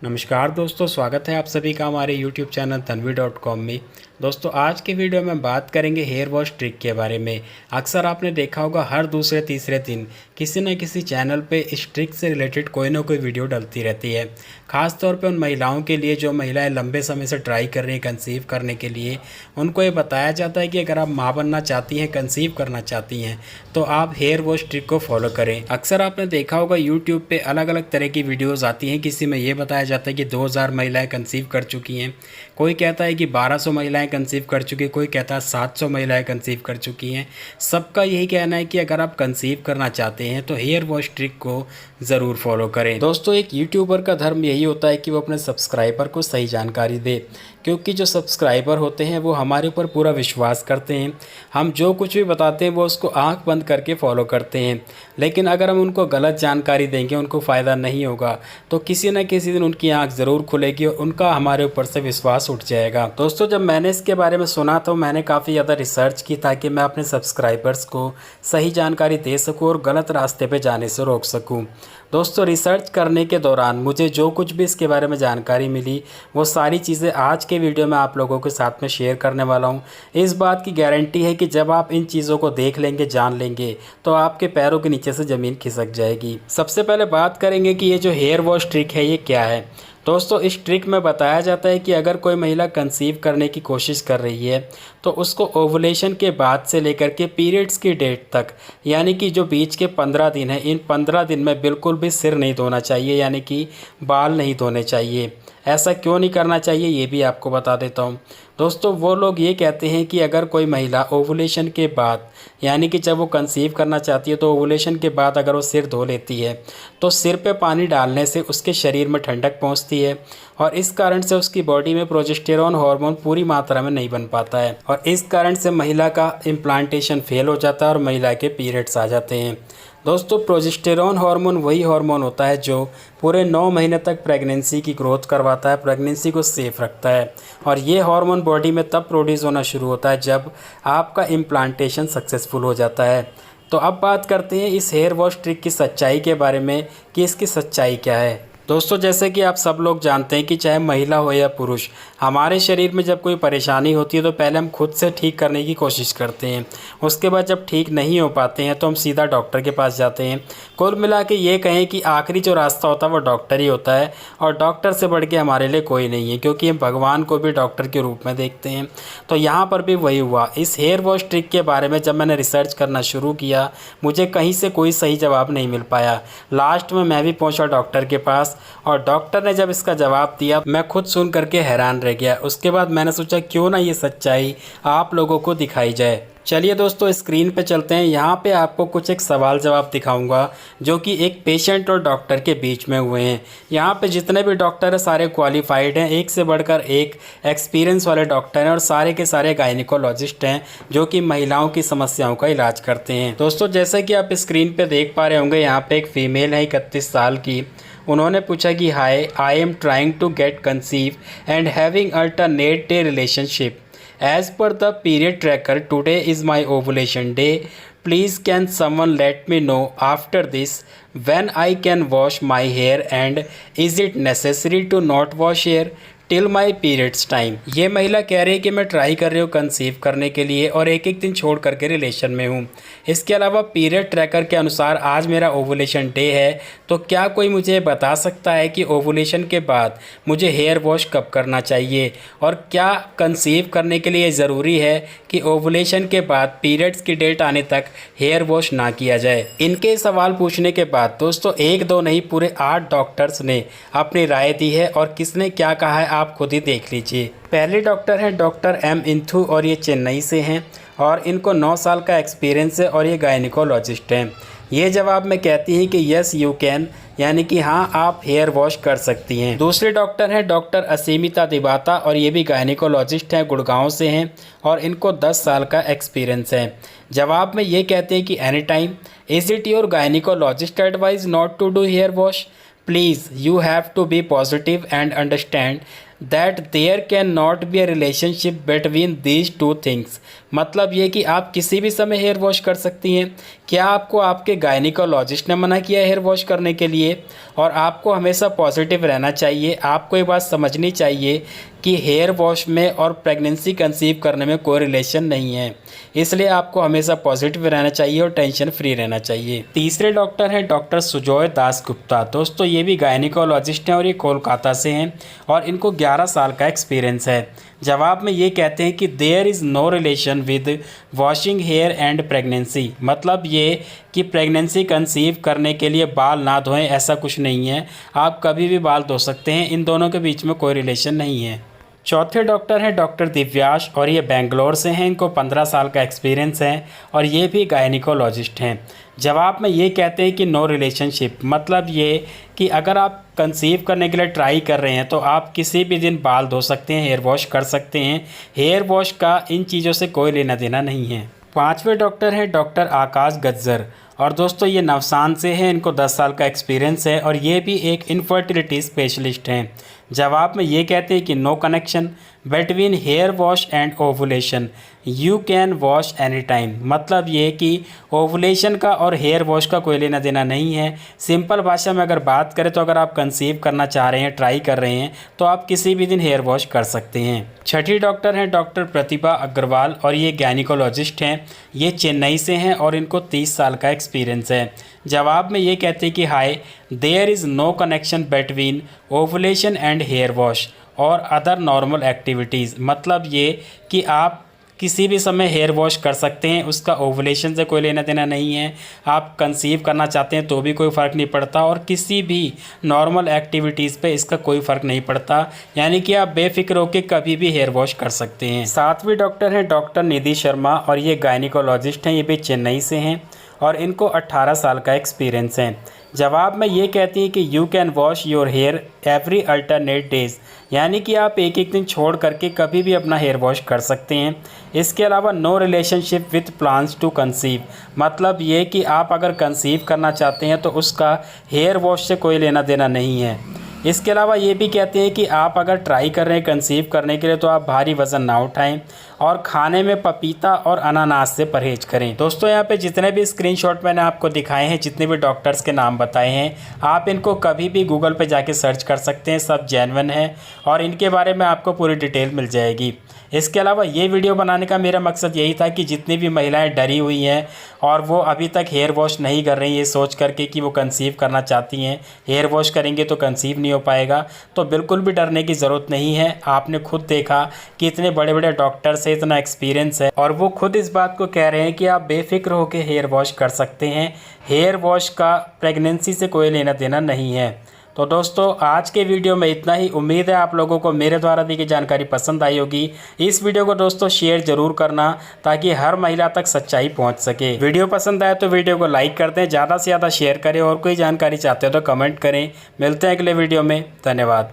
नमस्कार दोस्तों, स्वागत है आप सभी का हमारे YouTube चैनल tanvi.com में। दोस्तों आज के वीडियो में बात करेंगे हेयर वॉश ट्रिक के बारे में। अक्सर आपने देखा होगा हर दूसरे तीसरे दिन किसी न किसी चैनल पे इस ट्रिक से रिलेटेड कोई ना कोई वीडियो डलती रहती है। ख़ास तौर पे उन महिलाओं के लिए जो महिलाएं लंबे समय से ट्राई कर रही हैं कंसीव करने के लिए, उनको ये बताया जाता है कि अगर आप माँ बनना चाहती हैं, कंसीव करना चाहती हैं, तो आप हेयर वॉश ट्रिक को फॉलो करें। अक्सर आपने देखा होगा यूट्यूब पे अलग अलग तरह की वीडियोज़ आती हैं। किसी में ये बताया जाता है कि 2000 महिलाएं कंसीव कर चुकी हैं, कोई कहता है कि 1200 महिलाएं कंसीव कर चुकी हैं, कोई कहता है 700 महिलाएं कंसीव कर चुकी हैं। सबका यही कहना है कि अगर आप कंसीव करना चाहते हैं तो हेयर वॉश ट्रिक को ज़रूर फॉलो करें। दोस्तों एक यूट्यूबर का धर्म यही होता है कि वो अपने सब्सक्राइबर को सही जानकारी दे, क्योंकि जो सब्सक्राइबर होते हैं वो हमारे ऊपर पूरा विश्वास करते हैं। हम जो कुछ भी बताते हैं वो उसको आंख बंद करके फॉलो करते हैं। लेकिन अगर हम उनको गलत जानकारी देंगे, उनको फ़ायदा नहीं होगा, तो किसी न किसी दिन उनकी आंख ज़रूर खुलेगी और उनका हमारे ऊपर से विश्वास उठ जाएगा। दोस्तों जब मैंने इसके बारे में सुना तो मैंने काफ़ी ज़्यादा रिसर्च की ताकि मैं अपने सब्सक्राइबर्स को सही जानकारी दे सकूँ और गलत रास्ते पर जाने से रोक सकूँ। दोस्तों रिसर्च करने के दौरान मुझे जो कुछ भी इसके बारे में जानकारी मिली, वो सारी चीज़ें आज के वीडियो में आप लोगों के साथ में शेयर करने वाला हूँ। इस बात की गारंटी है कि जब आप इन चीज़ों को देख लेंगे, जान लेंगे, तो आपके पैरों के नीचे से ज़मीन खिसक जाएगी। सबसे पहले बात करेंगे कि ये जो हेयर वॉश ट्रिक है ये क्या है। दोस्तों इस ट्रिक में बताया जाता है कि अगर कोई महिला कंसीव करने की कोशिश कर रही है तो उसको ओवुलेशन के बाद से लेकर के पीरियड्स की डेट तक, यानी कि जो बीच के 15 दिन हैं, इन 15 दिन में बिल्कुल भी सिर नहीं धोना चाहिए, यानी कि बाल नहीं धोने चाहिए। ऐसा क्यों नहीं करना चाहिए ये भी आपको बता देता हूँ। दोस्तों वो लोग ये कहते हैं कि अगर कोई महिला ओवुलेशन के बाद, यानी कि जब वो कंसीव करना चाहती है तो ओवुलेशन के बाद अगर वो सिर धो लेती है तो सिर पे पानी डालने से उसके शरीर में ठंडक पहुंचती है और इस कारण से उसकी बॉडी में प्रोजेस्टेरॉन हार्मोन पूरी मात्रा में नहीं बन पाता है और इस कारण से महिला का इम्प्लांटेशन फेल हो जाता है और महिला के पीरियड्स आ जाते हैं। दोस्तों प्रोजेस्टेरॉन हार्मोन वही हार्मोन होता है जो पूरे 9 महीने तक प्रेगनेंसी की ग्रोथ करवाता है, प्रेगनेंसी को सेफ रखता है और ये हार्मोन बॉडी में तब प्रोड्यूस होना शुरू होता है जब आपका इम्प्लांटेशन सक्सेसफुल हो जाता है। तो अब बात करते हैं इस हेयर वॉश ट्रिक की सच्चाई के बारे में कि इसकी सच्चाई क्या है। दोस्तों जैसे कि आप सब लोग जानते हैं कि चाहे महिला हो या पुरुष, हमारे शरीर में जब कोई परेशानी होती है तो पहले हम खुद से ठीक करने की कोशिश करते हैं। उसके बाद जब ठीक नहीं हो पाते हैं तो हम सीधा डॉक्टर के पास जाते हैं। कुल मिला के ये कहें कि आखिरी जो रास्ता होता है वो डॉक्टर ही होता है और डॉक्टर से बढ़ के हमारे लिए कोई नहीं है, क्योंकि हम भगवान को भी डॉक्टर के रूप में देखते हैं। तो यहाँ पर भी वही हुआ। इस हेयर वॉश ट्रिक के बारे में जब मैंने रिसर्च करना शुरू किया, मुझे कहीं से कोई सही जवाब नहीं मिल पाया। लास्ट में मैं भी पहुँचा डॉक्टर के पास और डॉक्टर ने जब इसका जवाब दिया मैं खुद सुन करके हैरान रह गया। उसके बाद मैंने सोचा क्यों ना ये सच्चाई आप लोगों को दिखाई जाए। चलिए दोस्तों स्क्रीन पे चलते हैं। यहाँ पे आपको कुछ एक सवाल जवाब दिखाऊंगा जो कि एक पेशेंट और डॉक्टर के बीच में हुए हैं। यहाँ पे जितने भी डॉक्टर हैं सारे क्वालिफाइड हैं, एक से बढ़कर एक एक्सपीरियंस वाले डॉक्टर हैं और सारे के सारे गायनिकोलॉजिस्ट हैं जो कि महिलाओं की समस्याओं का इलाज करते हैं। दोस्तों जैसे कि आप स्क्रीन पर देख पा रहे होंगे, यहाँ पे एक फ़ीमेल है 31 साल की। उन्होंने पूछा कि hi, I am trying to get conceive and having alternate day relationship as per the period tracker. Today is my ovulation day. Please can someone let me know after this when I can wash my hair and is it necessary to not wash hair till my periods time. ये महिला कह रही है कि मैं try कर रही हूँ कंसीव करने के लिए और एक एक दिन छोड़ करके रिलेशन में हूँ। इसके अलावा पीरियड ट्रैकर के अनुसार आज मेरा ओवुलेशन डे है, तो क्या कोई मुझे बता सकता है कि ओवुलेशन के बाद मुझे हेयर वॉश कब करना चाहिए और क्या कंसीव करने के लिए ज़रूरी है कि ओवुलेशन के बाद पीरियड्स की डेट आने तक हेयर वॉश ना किया जाए। इनके सवाल पूछने के बाद दोस्तों एक दो नहीं पूरे 8 डॉक्टर्स ने अपनी राय दी है और किसने क्या कहा है आप खुद ही देख लीजिए। पहले डॉक्टर हैं डॉक्टर एम इंथू और ये चेन्नई से हैं और इनको 9 साल का एक्सपीरियंस है और ये गायनिकोलॉजिस्ट हैं। ये जवाब में कहती हैं कि यस यू कैन, यानी कि हाँ आप हेयर वॉश कर सकती हैं। दूसरे डॉक्टर हैं डॉक्टर असीमिता दिबाता और ये भी गायनिकोलॉजिस्ट हैं, गुड़गांव से हैं और इनको 10 साल का एक्सपीरियंस है। जवाब में ये कहते हैं कि any time. Is it your gynaecologist advice not to do hair wash? Please, you have to be positive and understand that there can not be a relationship between these two things. मतलब ये कि आप किसी भी समय hair wash कर सकती हैं। क्या आपको आपके गायनिकोलॉजिस्ट ने मना किया हेयर वॉश करने के लिए? और आपको हमेशा पॉजिटिव रहना चाहिए। आपको ये बात समझनी चाहिए कि हेयर वॉश में और प्रेगनेंसी कंसीव करने में कोई रिलेशन नहीं है, इसलिए आपको हमेशा पॉजिटिव रहना चाहिए और टेंशन फ्री रहना चाहिए। तीसरे डॉक्टर हैं डॉक्टर सुजॉय दास गुप्ता। दोस्तों ये भी गायनिकोलॉजिस्ट हैं और ये कोलकाता से हैं और इनको 11 साल का एक्सपीरियंस है। जवाब में ये कहते हैं कि there is no relation with washing hair and pregnancy. मतलब ये कि प्रेगनेंसी कंसीव करने के लिए बाल ना धोएं, ऐसा कुछ नहीं है। आप कभी भी बाल धो सकते हैं, इन दोनों के बीच में कोई रिलेशन नहीं है। चौथे डॉक्टर हैं डॉक्टर दिव्याश और ये बेंगलोर से हैं। इनको 15 साल का एक्सपीरियंस है और ये भी गायनिकोलॉजिस्ट हैं। जवाब में ये कहते हैं कि नो रिलेशनशिप। मतलब ये कि अगर आप कंसीव करने के लिए ट्राई कर रहे हैं तो आप किसी भी दिन बाल धो सकते हैं, हेयर वॉश कर सकते हैं। हेयर वॉश का इन चीज़ों से कोई लेना देना नहीं है। पांचवें डॉक्टर हैं डॉक्टर आकाश गज्जर और दोस्तों ये नवसान से हैं। इनको 10 साल का एक्सपीरियंस है और ये भी एक इनफर्टिलिटी स्पेशलिस्ट हैं। जवाब में ये कहते हैं कि no connection between hair wash and ovulation, you can wash any time. मतलब ये कि ओवुलेशन का और हेयर वॉश का कोई लेना देना नहीं है। सिंपल भाषा में अगर बात करें तो अगर आप कंसीव करना चाह रहे हैं, ट्राई कर रहे हैं, तो आप किसी भी दिन हेयर वॉश कर सकते हैं। छठी डॉक्टर हैं डॉक्टर प्रतिभा अग्रवाल और ये गायनिकोलॉजिस्ट हैं। ये चेन्नई से हैं और इनको 30 साल का एक्सपीरियंस है। जवाब में ये कहते हैं कि hi, there is no connection between ovulation and hair wash और अदर नॉर्मल एक्टिविटीज़। मतलब ये कि आप किसी भी समय हेयर वॉश कर सकते हैं, उसका ओवुलेशन से कोई लेना देना नहीं है। आप कंसीव करना चाहते हैं तो भी कोई फ़र्क नहीं पड़ता और किसी भी नॉर्मल एक्टिविटीज़ पे इसका कोई फ़र्क नहीं पड़ता। यानी कि आप बेफिक्र होकर कभी भी हेयर वॉश कर सकते हैं। सातवीं डॉक्टर हैं डॉक्टर निधि शर्मा और ये गायनिकोलॉजिस्ट हैं। ये भी चेन्नई से हैं और इनको 18 साल का एक्सपीरियंस है। जवाब में ये कहती है कि you can wash your hair every alternate days. यानी कि आप एक एक दिन छोड़ करके कभी भी अपना हेयर वॉश कर सकते हैं। इसके अलावा no relationship with plans to conceive. मतलब ये कि आप अगर कंसीव करना चाहते हैं तो उसका हेयर वॉश से कोई लेना देना नहीं है। इसके अलावा ये भी कहते हैं कि आप अगर ट्राई कर रहे हैं कंसीव करने के लिए तो आप भारी वज़न ना उठाएं और खाने में पपीता और अनानास से परहेज करें। दोस्तों यहाँ पे जितने भी स्क्रीनशॉट मैंने आपको दिखाए हैं, जितने भी डॉक्टर्स के नाम बताए हैं, आप इनको कभी भी गूगल पे जाके सर्च कर सकते हैं। सब जेन्युइन है और इनके बारे में आपको पूरी डिटेल मिल जाएगी। इसके अलावा ये वीडियो बनाने का मेरा मकसद यही था कि जितनी भी महिलाएं डरी हुई हैं और वो अभी तक हेयर वॉश नहीं कर रही, ये सोच करके कि वो कंसीव करना चाहती हैं, हेयर वॉश करेंगे तो कंसीव नहीं हो पाएगा, तो बिल्कुल भी डरने की ज़रूरत नहीं है। आपने खुद देखा कि इतने बड़े बड़े डॉक्टर से इतना एक्सपीरियंस है और वो खुद इस बात को कह रहे हैं कि आप बेफिक्र होकर हेयर वॉश कर सकते हैं। हेयर वॉश का प्रेगनेंसी से कोई लेना देना नहीं है। तो दोस्तों आज के वीडियो में इतना ही। उम्मीद है आप लोगों को मेरे द्वारा दी गई जानकारी पसंद आई होगी। इस वीडियो को दोस्तों शेयर जरूर करना ताकि हर महिला तक सच्चाई पहुंच सके। वीडियो पसंद आए तो वीडियो को लाइक कर दें, ज़्यादा से ज़्यादा शेयर करें और कोई जानकारी चाहते हो तो कमेंट करें। मिलते हैं अगले वीडियो में। धन्यवाद।